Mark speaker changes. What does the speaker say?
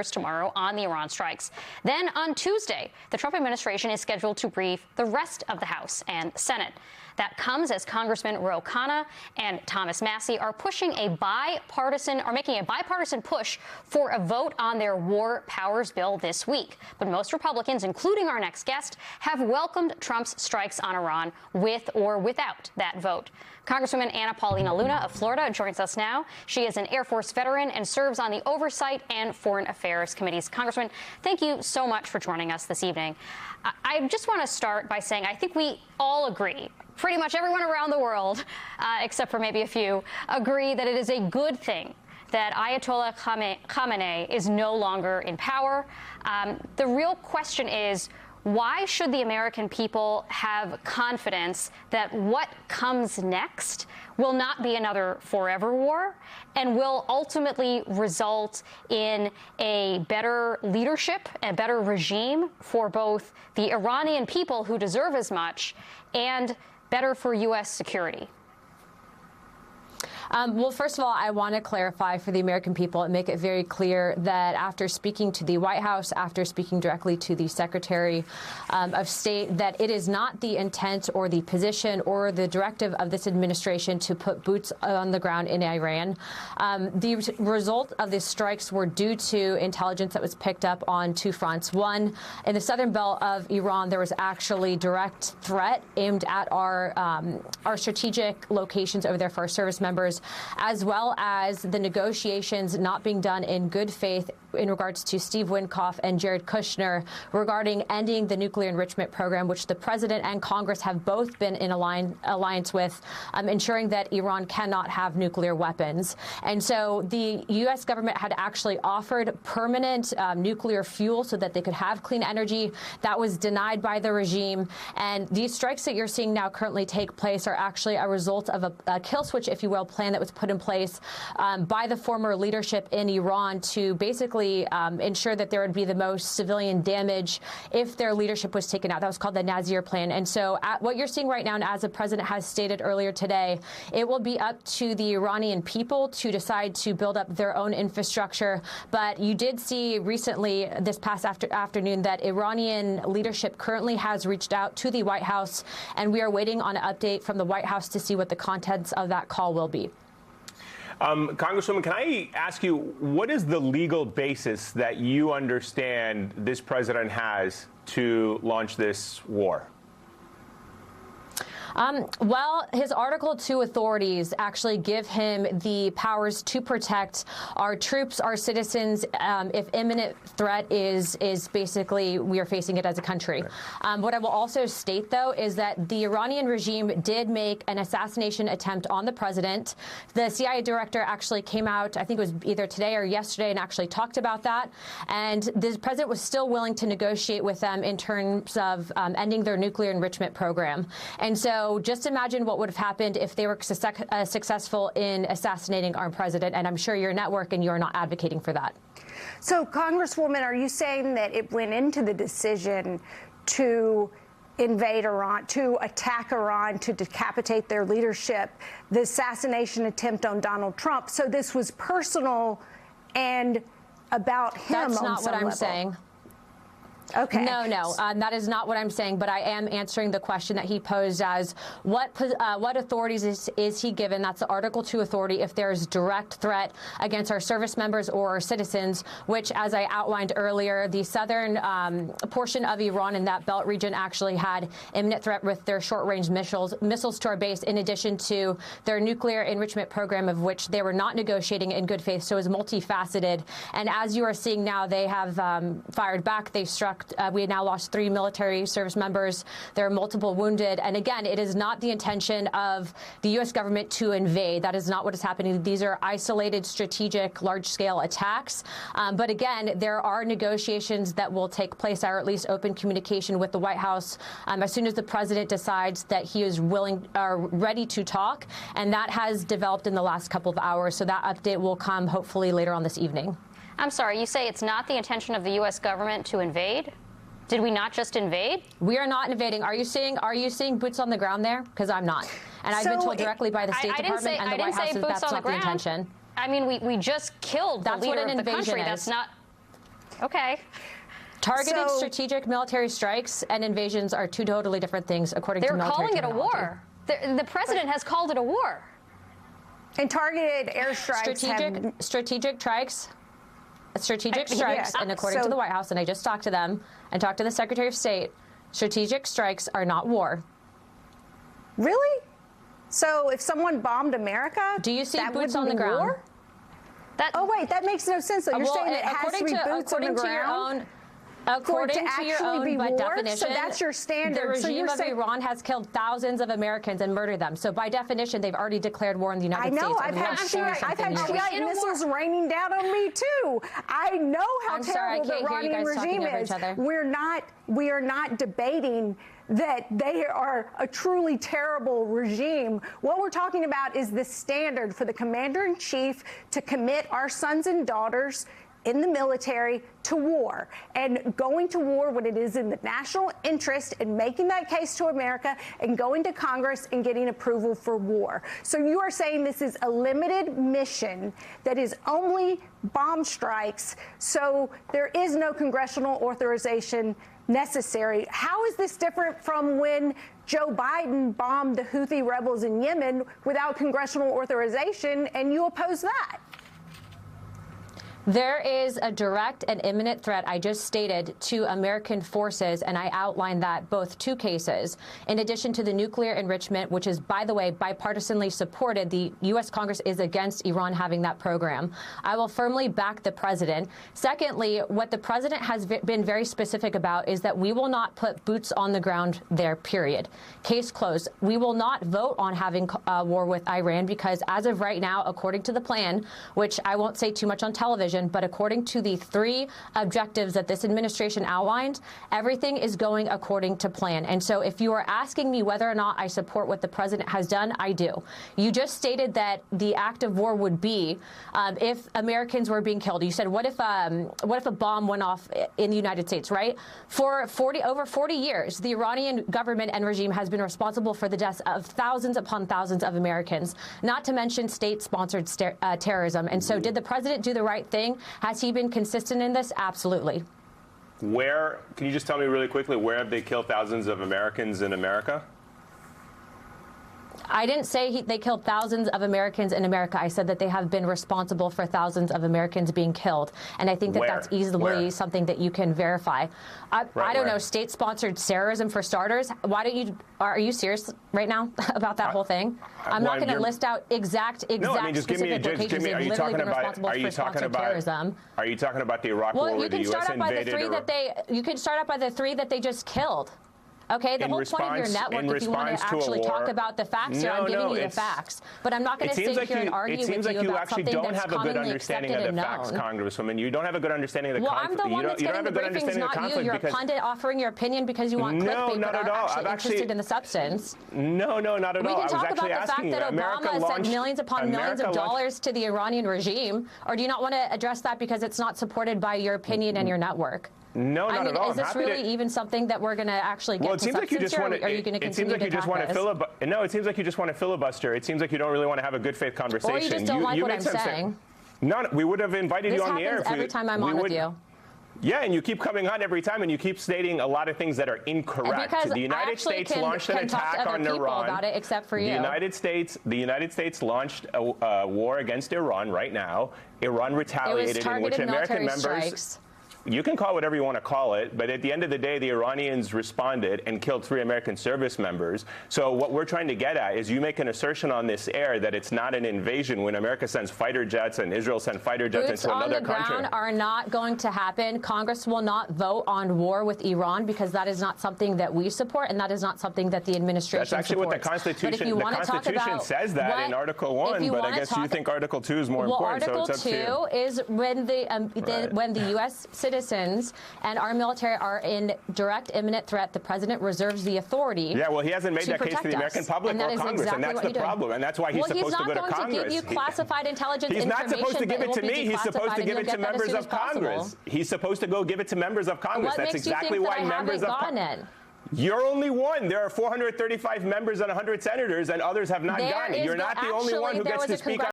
Speaker 1: tomorrow on the Iran strikes. Then on Tuesday, the Trump administration is scheduled to brief the rest of the House and Senate. That comes as Congressman Ro Khanna and Thomas Massie are making a bipartisan push for a vote on their war powers bill this week. But most Republicans, including our next guest, have welcomed Trump's strikes on Iran with or without that vote. Congresswoman Anna Paulina Luna of Florida joins us now. She is an Air Force veteran and serves on the Oversight and Foreign Affairs Committees. Congresswoman, thank you so much for joining us this evening. I just want to start by saying I think we all agree, pretty much everyone around the world, except for maybe a few, agree that it is a good thing that Ayatollah Khamenei is no longer in power. The real question is, why should the American people have confidence that what comes next will not be another forever war and will ultimately result in a better leadership, a better regime for both the Iranian people who deserve as much and better for U.S. security?
Speaker 2: Well, first of all, I want to clarify for the American people and make it very clear that after speaking to the White House, after speaking directly to the Secretary of State, that it is not the intent or the position or the directive of this administration to put boots on the ground in Iran. The result of the strikes were due to intelligence that was picked up on two fronts. One, in the southern belt of Iran, there was actually direct threat aimed at our strategic locations over there for our service members, as well as the negotiations not being done in good faith in regards to Steve Witkoff and Jared Kushner regarding ending the nuclear enrichment program, which the president and Congress have both been in alliance with, ensuring that Iran cannot have nuclear weapons. And so the U.S. government had actually offered permanent nuclear fuel so that they could have clean energy. That was denied by the regime. And these strikes that you're seeing now currently take place are actually a result of a kill switch, if you will, plan that was put in place by the former leadership in Iran to basically ensure that there would be the most civilian damage if their leadership was taken out. That was called the Nazir Plan. And so what you're seeing right now, and as the president has stated earlier today, it will be up to the Iranian people to decide to build up their own infrastructure. But you did see recently, this past afternoon, that Iranian leadership currently has reached out to the White House, and we are waiting on an update from the White House to see what the contents of that call will be.
Speaker 3: Congresswoman, can I ask you, what is the legal basis that you understand this president has to launch this war?
Speaker 2: Well, his Article 2 authorities actually give him the powers to protect our troops, our citizens, if imminent threat is basically we are facing it as a country. Right. What I will also state, though, is that the Iranian regime did make an assassination attempt on the president. The CIA director actually came out, I think it was either today or yesterday, and actually talked about that. And the president was still willing to negotiate with them in terms of ending their nuclear enrichment program. And so just imagine what would have happened if they were successful in assassinating our president. And I'm sure your network and you're not advocating for that.
Speaker 4: So, Congresswoman, are you saying that it went into the decision to invade Iran, to attack Iran, to decapitate their leadership, the assassination attempt on Donald Trump? So this was personal and about him.
Speaker 2: That's not what I'm saying.
Speaker 4: Okay.
Speaker 2: No, that is not what I'm saying, but I am answering the question that he posed as what authorities is he given? That's the Article 2 authority if there's direct threat against our service members or our citizens, which, as I outlined earlier, the southern portion of Iran in that belt region actually had imminent threat with their short-range missiles to our base, in addition to their nuclear enrichment program, of which they were not negotiating in good faith, so it was multifaceted. And as you are seeing now, they have fired back. They struck. We now lost 3 military service members. There are multiple wounded. And again, it is not the intention of the U.S. government to invade. That is not what is happening. These are isolated, strategic, large-scale attacks. But again, there are negotiations that will take place, or at least open communication with the White House as soon as the president decides that he is ready to talk. And that has developed in the last couple of hours. So that update will come hopefully later on this evening.
Speaker 1: I'm sorry, you say it's not the intention of the U.S. government to invade? Did we not just invade?
Speaker 2: We are not invading. Are you seeing boots on the ground there? Because I'm not. And I've been told directly by the State Department and the White House that that's not the intention.
Speaker 1: I mean, we just killed the leader of the country. That's not. Okay.
Speaker 2: Targeted strategic military strikes and invasions are two totally different things, according to military
Speaker 1: terminology. They're calling it a war. The president has called it a war.
Speaker 4: And targeted airstrikes.
Speaker 2: Strategic strikes. And according to the White House, and I just talked to them and talked to the Secretary of State, strategic strikes are not war.
Speaker 4: Really? So if someone bombed America,
Speaker 2: do you see boots on the ground?
Speaker 4: War? Oh wait, that makes no sense. So you're saying it has to be boots on the ground?
Speaker 2: According to your own by definition,
Speaker 4: so that's your standard.
Speaker 2: The regime of Iran has killed thousands of Americans and murdered them. So by definition, they've already declared war on the United States.
Speaker 4: I know. I've had Shiite missiles raining down on me too. I know how terrible the Iranian regime is. We are not debating that they are a truly terrible regime. What we're talking about is the standard for the commander-in-chief to commit our sons and daughters in the military to war, and going to war when it is in the national interest, and making that case to America and going to Congress and getting approval for war. So you are saying this is a limited mission that is only bomb strikes, so there is no congressional authorization necessary. How is this different from when Joe Biden bombed the Houthi rebels in Yemen without congressional authorization, and you oppose that?
Speaker 2: There is a direct and imminent threat, I just stated, to American forces, and I outlined that both two cases. In addition to the nuclear enrichment, which is, by the way, bipartisanly supported, the U.S. Congress is against Iran having that program. I will firmly back the president. Secondly, what the president has been very specific about is that we will not put boots on the ground there, period. Case closed. We will not vote on having war with Iran because, as of right now, according to the plan, which I won't say too much on television, but according to the three objectives that this administration outlined, everything is going according to plan. And so if you are asking me whether or not I support what the president has done, I do. You just stated that the act of war would be if Americans were being killed. You said, what if a bomb went off in the United States, right? For over 40 years, the Iranian government and regime has been responsible for the deaths of thousands upon thousands of Americans, not to mention state-sponsored terrorism. And so did the president do the right thing? Has he been consistent in this? Absolutely.
Speaker 3: Can you just tell me really quickly, where have they killed thousands of Americans in America?
Speaker 2: I didn't say they killed thousands of Americans in America. I said that they have been responsible for thousands of Americans being killed. And I think that that's easily something that you can verify. I don't know, state-sponsored terrorism for starters. Are you serious right now about that whole thing? I'm not going to list out exact specific locations. They've literally been responsible for sponsored terrorism.
Speaker 3: Are you talking about the Iraq war where the U.S. invaded Iraq?
Speaker 2: You can start out by the three that they just killed. Okay, the whole point of your network, if you want to actually talk about the facts here, I'm giving you the facts. But I'm not going to sit here and argue with you about something that's commonly accepted and known.
Speaker 3: Congresswoman, you don't have a good understanding of the conflict.
Speaker 2: Well, I'm the one that's getting the briefings, not you. You're a pundit offering your opinion because you want clickbait, but are actually interested in the substance.
Speaker 3: No, not at all.
Speaker 2: We can talk about the fact that Obama sent millions upon millions of dollars to the Iranian regime, or do you not want to address that because it's not supported by your opinion and your network?
Speaker 3: No, not at all.
Speaker 2: Is this really even something that we're going to actually get to substance here, or are you going to continue to attack this?
Speaker 3: No, it seems like you just want to filibuster. It seems like you don't really want to have a good faith conversation.
Speaker 2: Or you just don't like what I'm saying.
Speaker 3: No, we would have invited you on the air.
Speaker 2: This happens every time I'm on with you.
Speaker 3: Yeah, and you keep coming on every time, and you keep stating a lot of things that are incorrect.
Speaker 2: Because
Speaker 3: the United States launched an attack on Iran.
Speaker 2: About it, except for you.
Speaker 3: The United States launched a war against Iran right now. Iran retaliated, in which American members.
Speaker 2: Strikes.
Speaker 3: You can call it whatever you want to call it, but at the end of the day, the Iranians responded and killed 3 American service members. So what we're trying to get at is you make an assertion on this air that it's not an invasion when America sends fighter jets and Israel sends fighter jets into another country.
Speaker 2: Boots on the ground are not going to happen. Congress will not vote on war with Iran because that is not something that we support, and that is not something that the administration supports.
Speaker 3: That's actually what the Constitution says that in Article 1, but I guess you think Article 2 is more important, so it's up to you.
Speaker 2: Article 2 is when the U.S. citizens and our military are in direct imminent threat, the president reserves the authority.
Speaker 3: Yeah, well, he hasn't made that case to the American public or Congress, and that's the problem. And that's why he's supposed to go to Congress.
Speaker 2: He's not going to give you classified intelligence information.
Speaker 3: He's not supposed to give it to me. He's supposed to give it to members of Congress. He's supposed to go give it to members of Congress. That's exactly why members of Congress. You're only one. There are 435 members and 100 senators, and others have not gotten it. You're not the only one who gets to speak on